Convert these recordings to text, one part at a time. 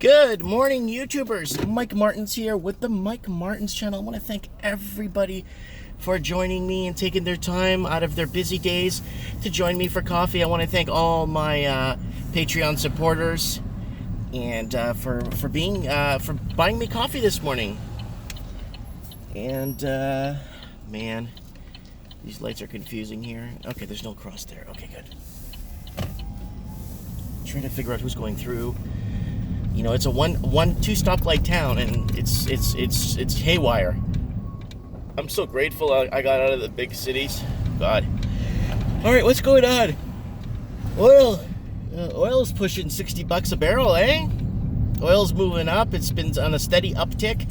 Good morning, YouTubers. Mike Martins here with the Mike Martins channel. I want to thank everybody for joining me and taking their time out of their busy days to join me for coffee. I want to thank all my Patreon supporters and for buying me coffee this morning. And man, these lights are confusing here. Okay, there's no cross there. Okay, good. Trying to figure out who's going through. You know, it's a two stoplight town, and it's haywire. I'm so grateful I got out of the big cities. God. All right, what's going on? Oil's pushing $60 a barrel, eh? Oil's moving up. It's been on a steady uptick.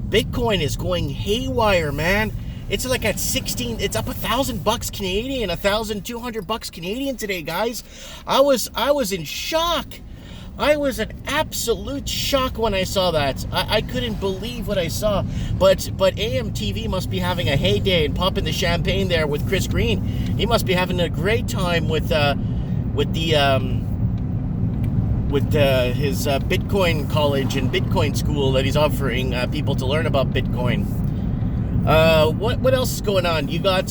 Bitcoin is going haywire, man. It's like at 16. It's up $1,000 Canadian, $1,200 Canadian today, guys. I was in shock. I was in absolute shock when I saw that. I couldn't believe what I saw. But AMTV must be having a heyday and popping the champagne there with Chris Green. He must be having a great time with his Bitcoin college and Bitcoin school that he's offering people to learn about Bitcoin. What else is going on? You got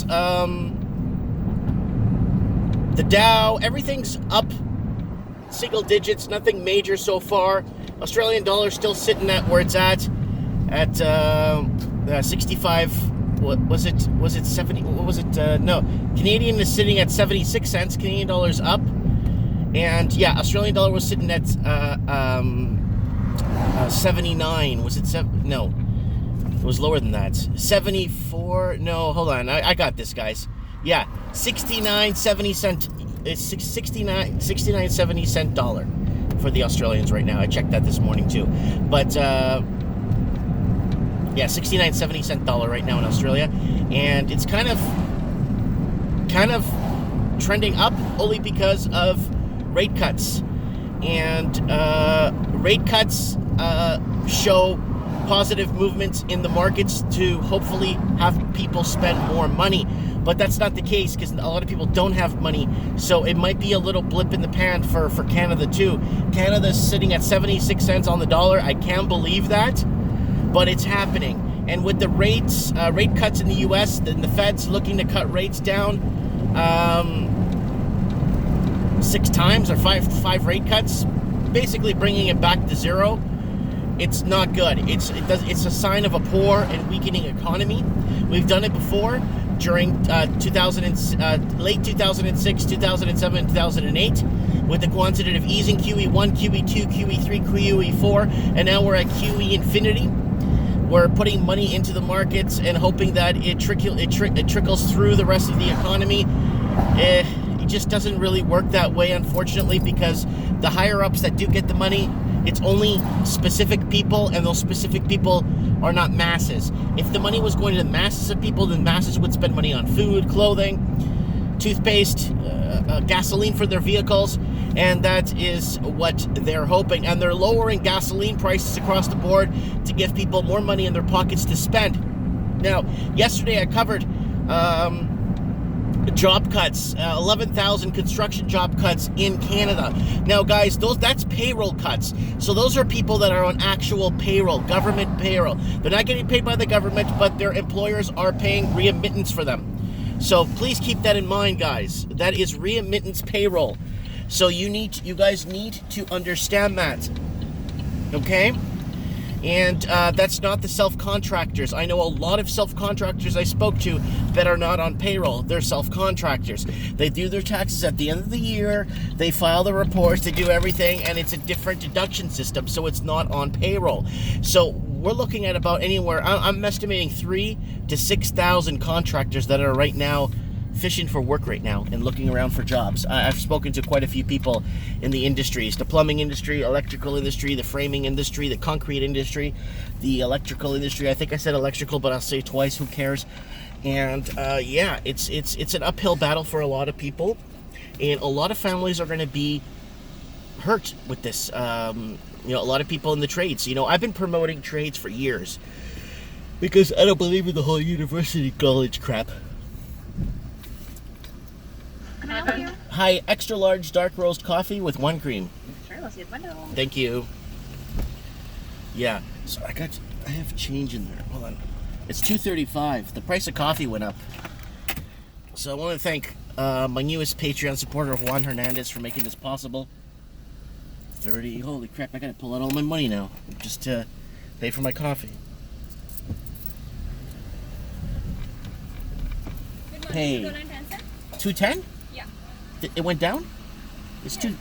the Dow. Everything's up. Single digits, nothing major so far. Australian dollar still sitting at where it's at 65. What was it? Was it 70? What was it? No, Canadian is sitting at 76 cents. Canadian dollar's up, and yeah, Australian dollar was sitting at 79. Was it No, it was lower than that. 74. No, hold on. I got this, guys. Yeah, 69.70 cent. It's 69.70 cent dollar for the Australians right now. I checked that this morning too. But yeah, 69.70 cent dollar right now in Australia, and it's kind of trending up only because of rate cuts. And rate cuts show positive movements in the markets to hopefully have people spend more money. But that's not the case because a lot of people don't have money. So it might be a little blip in the pan for Canada too. Canada's sitting at 76 cents on the dollar. I can't believe that, but it's happening. And with the rate cuts in the U.S., the Fed's looking to cut rates down 6 times or five rate cuts, basically bringing it back to zero. It's not good. It's a sign of a poor and weakening economy. We've done it before during late 2006, 2007, 2008 with the quantitative easing, QE1, QE2, QE3, QE4, and now we're at QE infinity. We're putting money into the markets and hoping that it trickles through the rest of the economy. It just doesn't really work that way, unfortunately, because the higher ups that do get the money, it's only specific people, and those specific people are not masses. If the money was going to the masses of people, then masses would spend money on food, clothing, toothpaste, gasoline for their vehicles, and that is what they're hoping. And they're lowering gasoline prices across the board to give people more money in their pockets to spend. Now, yesterday I covered job cuts, 11,000 construction job cuts in Canada. Now, guys, that's payroll cuts. So those are people that are on actual payroll, government payroll. They're not getting paid by the government, but their employers are paying remittance for them. So please keep that in mind, guys. That is remittance payroll. So you guys need to understand that. Okay? And that's not the self-contractors. I know a lot of self-contractors I spoke to that are not on payroll. They're self-contractors. They do their taxes at the end of the year. They file the reports. They do everything. And it's a different deduction system. So it's not on payroll. So we're looking at about anywhere. I'm estimating 3,000 to 6,000 contractors that are right now fishing for work right now and looking around for jobs. I've spoken to quite a few people in the industries, the plumbing industry, electrical industry, the framing industry, the concrete industry, the electrical industry. I think I said electrical, but I'll say it twice, who cares? And yeah, it's an uphill battle for a lot of people, and a lot of families are going to be hurt with this. A lot of people in the trades. I've been promoting trades for years because I don't believe in the whole university college crap. Can I help you? Hi, extra large dark roast coffee with 1 cream. Sure, let's see the window. Thank you. Yeah. So I have change in there. Hold on. It's $2.35. The price of coffee went up. So I want to thank my newest Patreon supporter, Juan Hernandez, for making this possible. 30. Holy crap! I gotta pull out all my money now just to pay for my coffee. Hey. $2.10? Yeah. It went down? It's $2.10.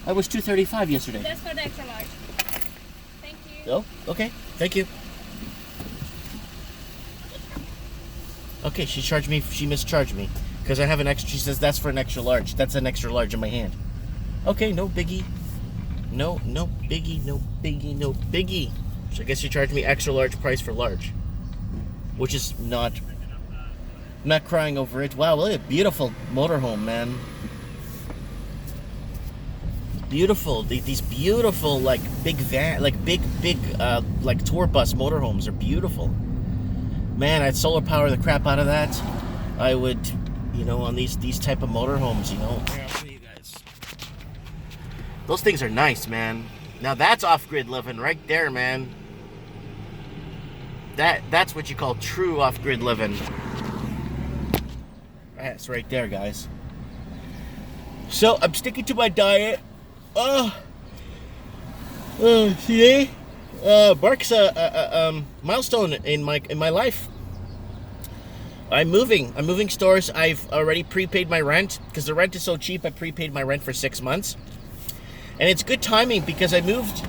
I was $2.35 yesterday. That's for the extra large. Thank you. Oh, okay. Thank you. Okay, she mischarged me because I have an extra. She says that's for an extra large. That's an extra large in my hand. Okay, no biggie. No biggie, no biggie, no biggie. So I guess she charged me extra large price for large, which is not. I'm not crying over it. Wow, look at beautiful motorhome, man. Beautiful. These beautiful, like, big van, like, big, like, tour bus motorhomes are beautiful. Man, I'd solar power the crap out of that. I would, on these type of motorhomes, Here, I'll show you guys. Those things are nice, man. Now that's off-grid living right there, man. That's what you call true off-grid living. That's right there, guys. So I'm sticking to my diet. See, marks a milestone in my life. I'm moving stores. I've already prepaid my rent because the rent is so cheap. I prepaid my rent for 6 months, and it's good timing because I moved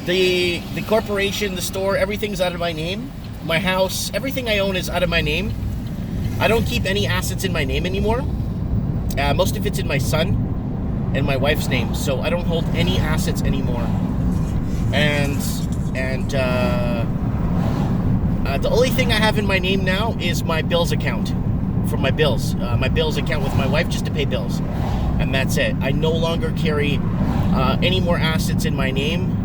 the corporation, the store, everything's out of my name. My house, everything I own is out of my name. I don't keep any assets in my name anymore. Most of it's in my son and my wife's name, so I don't hold any assets anymore. And the only thing I have in my name now is my bills account for my bills. My bills account with my wife just to pay bills, and that's it. I no longer carry any more assets in my name.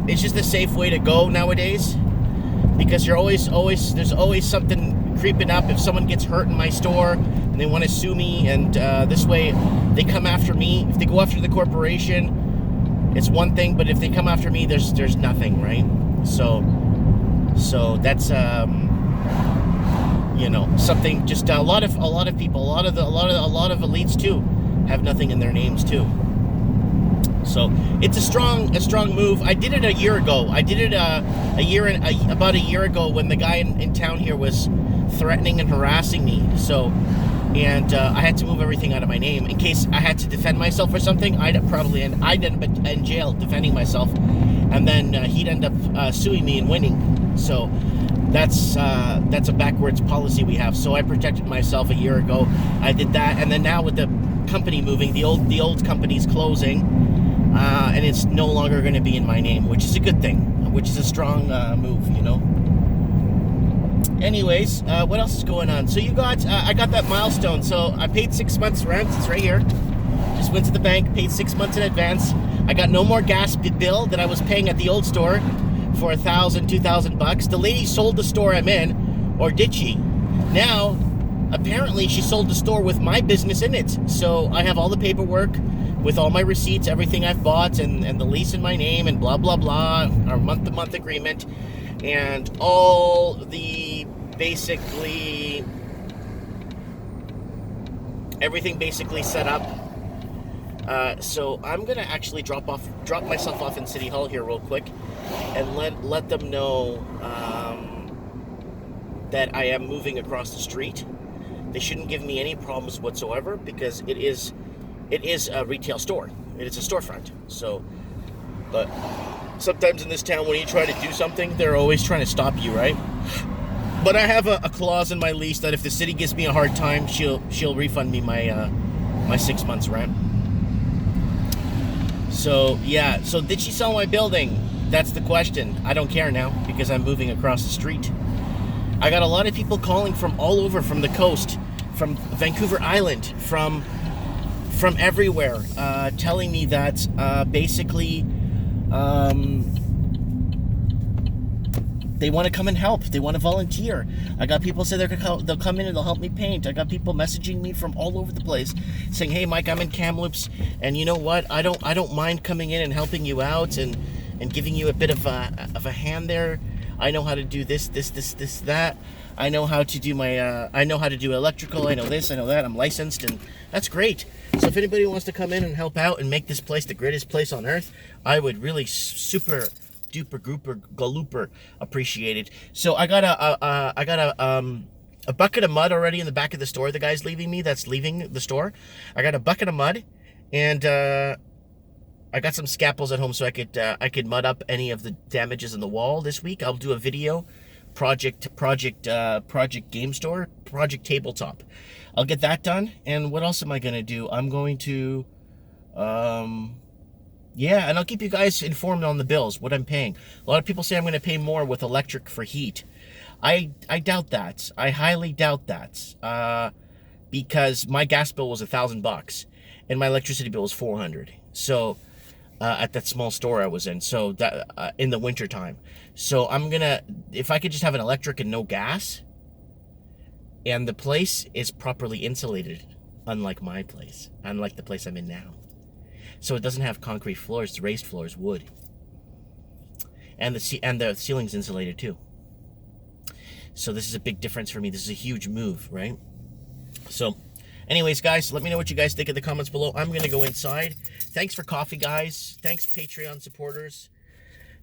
It's just a safe way to go nowadays, because there's always something creeping up. If someone gets hurt in my store and they want to sue me, and this way they come after me. If they go after the corporation, it's one thing, but if they come after me, there's nothing, right? So that's something. Just a lot of people, a lot of elites too, have nothing in their names too. So it's a strong move. I did it a year ago. I did it about a year ago when the guy in town here was threatening and harassing me. So, and I had to move everything out of my name in case I had to defend myself or something. I'd end up in jail defending myself, and then he'd end up suing me and winning. So that's a backwards policy we have. So I protected myself a year ago. I did that, and then now with the company moving, the old company's closing, and it's no longer going to be in my name, which is a good thing, which is a strong move, Anyways, what else is going on? So I got that milestone. So I paid 6 months rent. It's right here. Just went to the bank, paid 6 months in advance. I got no more gas bill that I was paying at the old store for $1,000, $2,000. The lady sold the store I'm in, or did she? Now, apparently she sold the store with my business in it. So I have all the paperwork with all my receipts, everything I've bought, and the lease in my name, and blah, blah, blah, our month-to-month agreement, and all the everything basically set up. So I'm gonna actually drop myself off in City Hall here real quick, and let them know that I am moving across the street. They shouldn't give me any problems whatsoever, because it is a retail store. It is a storefront. So, but sometimes in this town, when you try to do something, they're always trying to stop you, right? But I have a clause in my lease that if the city gives me a hard time, she'll refund me my 6 months rent. So yeah. So did she sell my building? That's the question. I don't care now, because I'm moving across the street. I got a lot of people calling from all over, from the coast, from Vancouver Island, from everywhere, telling me that basically they want to come and help. They want to volunteer. I got people say they'll come in and they'll help me paint. I got people messaging me from all over the place saying, "Hey, Mike, I'm in Kamloops, and you know what? I don't mind coming in and helping you out and giving you a bit of a hand there. I know how to do this, that. I know how to do I know how to do electrical. I know this, I know that. I'm licensed, and that's great. So if anybody wants to come in and help out and make this place the greatest place on earth, I would really super duper grouper galooper appreciate it. So I got a bucket of mud already in the back of the store. The guy's leaving the store. I got a bucket of mud, and I got some scalpels at home so I could mud up any of the damages in the wall this week. I'll do a video project game store, project tabletop. I'll get that done. And what else am I gonna do? I'm going to yeah, and I'll keep you guys informed on the bills, what I'm paying. A lot of people say I'm gonna pay more with electric for heat. I doubt that. I highly doubt that. Because my gas bill was $1,000 and my electricity bill was $400. So at that small store I was in, so that in the winter time. So I'm gonna, if I could just have an electric and no gas, and the place is properly insulated, unlike my place, unlike the place I'm in now. So it doesn't have concrete floors, it's raised floors, wood, and the ceiling's insulated too. So this is a big difference for me. This is a huge move, right? So anyways, guys, let me know what you guys think in the comments below. I'm going to go inside. Thanks for coffee, guys. Thanks, Patreon supporters.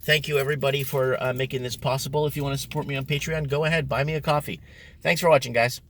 Thank you, everybody, for making this possible. If you want to support me on Patreon, go ahead. Buy me a coffee. Thanks for watching, guys.